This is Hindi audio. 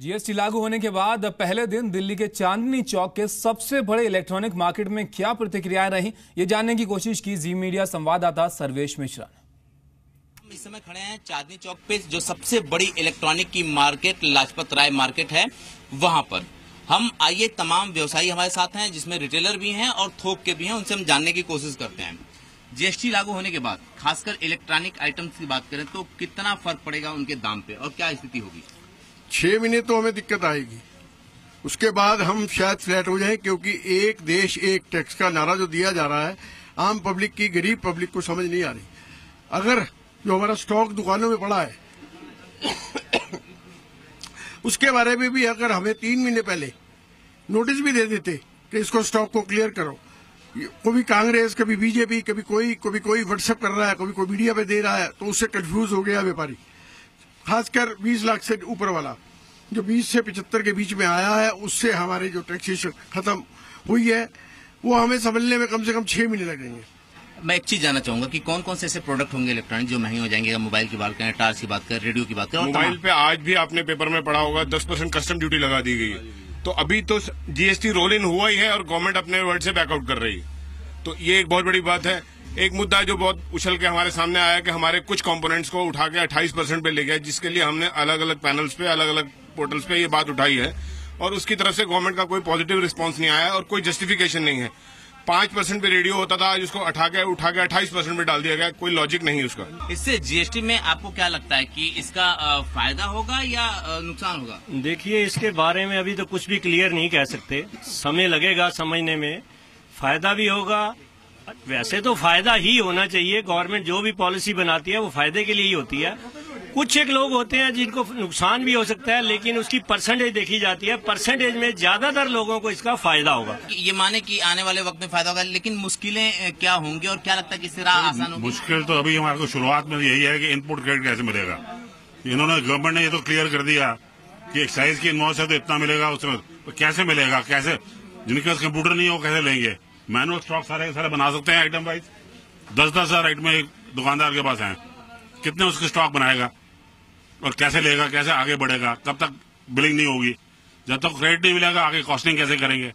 जीएसटी लागू होने के बाद पहले दिन दिल्ली के चांदनी चौक के सबसे बड़े इलेक्ट्रॉनिक मार्केट में क्या प्रतिक्रियाएं रही, ये जानने की कोशिश की जी मीडिया संवाददाता सर्वेश मिश्रा ने। हम इस समय खड़े हैं चांदनी चौक पे, जो सबसे बड़ी इलेक्ट्रॉनिक की मार्केट लाजपत राय मार्केट है, वहां पर हम आइए तमाम व्यवसायी हमारे साथ हैं, जिसमें रिटेलर भी हैं और थोक के भी हैं, उनसे हम जानने की कोशिश करते हैं। जीएसटी लागू होने के बाद खासकर इलेक्ट्रॉनिक आइटम्स की बात करें तो कितना फर्क पड़ेगा उनके दाम पे और क्या स्थिति होगी? 6 महीने तो हमें दिक्कत आएगी, उसके बाद हम शायद फ्लैट हो जाएं, क्योंकि एक देश एक टैक्स का नारा जो दिया जा रहा है, आम पब्लिक की, गरीब पब्लिक को समझ नहीं आ रही। अगर जो हमारा स्टॉक दुकानों में पड़ा है उसके बारे में भी अगर हमें 3 महीने पहले नोटिस भी दे देते कि इसको स्टॉक को क्लियर करो, कभी कांग्रेस, कभी बीजेपी, कभी कोई व्हाट्सएप कर रहा है, कभी कोई मीडिया पे दे रहा है, तो उससे कंफ्यूज हो गया व्यापारी। खासकर 20 लाख से ऊपर वाला जो 20 से 75 के बीच में आया है, उससे हमारे जो टैक्सेशन खत्म हुई है, वो हमें समझने में कम से कम 6 महीने लगेंगे। मैं एक चीज जानना चाहूंगा कि कौन कौन से ऐसे प्रोडक्ट होंगे इलेक्ट्रॉनिक जो महंगे हो जाएंगे? मोबाइल की बात करें, टार्च की बात करें, रेडियो की बात करें। मोबाइल पे आज भी आपने पेपर में पढ़ा होगा 10% कस्टम ड्यूटी लगा दी गई है। तो अभी तो जीएसटी रोल इन हुआ ही है और गवर्नमेंट अपने वर्ड से बैकआउट कर रही है, तो ये एक बहुत बड़ी बात है। एक मुद्दा जो बहुत उछल के हमारे सामने आया कि हमारे कुछ कंपोनेंट्स को उठा के 28% पे ले गया, जिसके लिए हमने अलग अलग पैनल्स पे, अलग अलग पोर्टल्स पे ये बात उठाई है और उसकी तरफ से गवर्नमेंट का कोई पॉजिटिव रिस्पांस नहीं आया और कोई जस्टिफिकेशन नहीं है। 5% पे रेडियो होता था, आज उसको उठा के 28% पे डाल दिया गया, कोई लॉजिक नहीं उसका। इससे जीएसटी में आपको क्या लगता है कि इसका फायदा होगा या नुकसान होगा? देखिए, इसके बारे में अभी तो कुछ भी क्लियर नहीं कह सकते, समय लगेगा समझने में। फायदा भी होगा, वैसे तो फायदा ही होना चाहिए। गवर्नमेंट जो भी पॉलिसी बनाती है वो फायदे के लिए ही होती है। कुछ एक लोग होते हैं जिनको नुकसान भी हो सकता है, लेकिन उसकी परसेंटेज देखी जाती है। परसेंटेज में ज्यादातर लोगों को इसका फायदा होगा। ये माने कि आने वाले वक्त में फायदा होगा, लेकिन मुश्किलें क्या होंगी और क्या लगता है कि इससे राह आसान होगी? मुश्किल तो अभी हमारे को शुरुआत में यही है कि इनपुट क्रेडिट कैसे मिलेगा। इन्होंने, गवर्नमेंट ने ये तो क्लियर कर दिया कि एक्साइज की इनवॉइस है तो इतना मिलेगा, उसमें तो कैसे मिलेगा, कैसे, जिनके पास कंप्यूटर नहीं है वो कैसे लेंगे? मैनुअल स्टॉक सारे बना सकते हैं आइटम वाइज। 10-10 हजार आइटम एक दुकानदार के पास है, कितने उसके स्टॉक बनाएगा और कैसे लेगा, कैसे आगे बढ़ेगा? कब तक बिलिंग नहीं होगी? जब तक क्रेडिट नहीं मिलेगा आगे कॉस्टिंग कैसे करेंगे?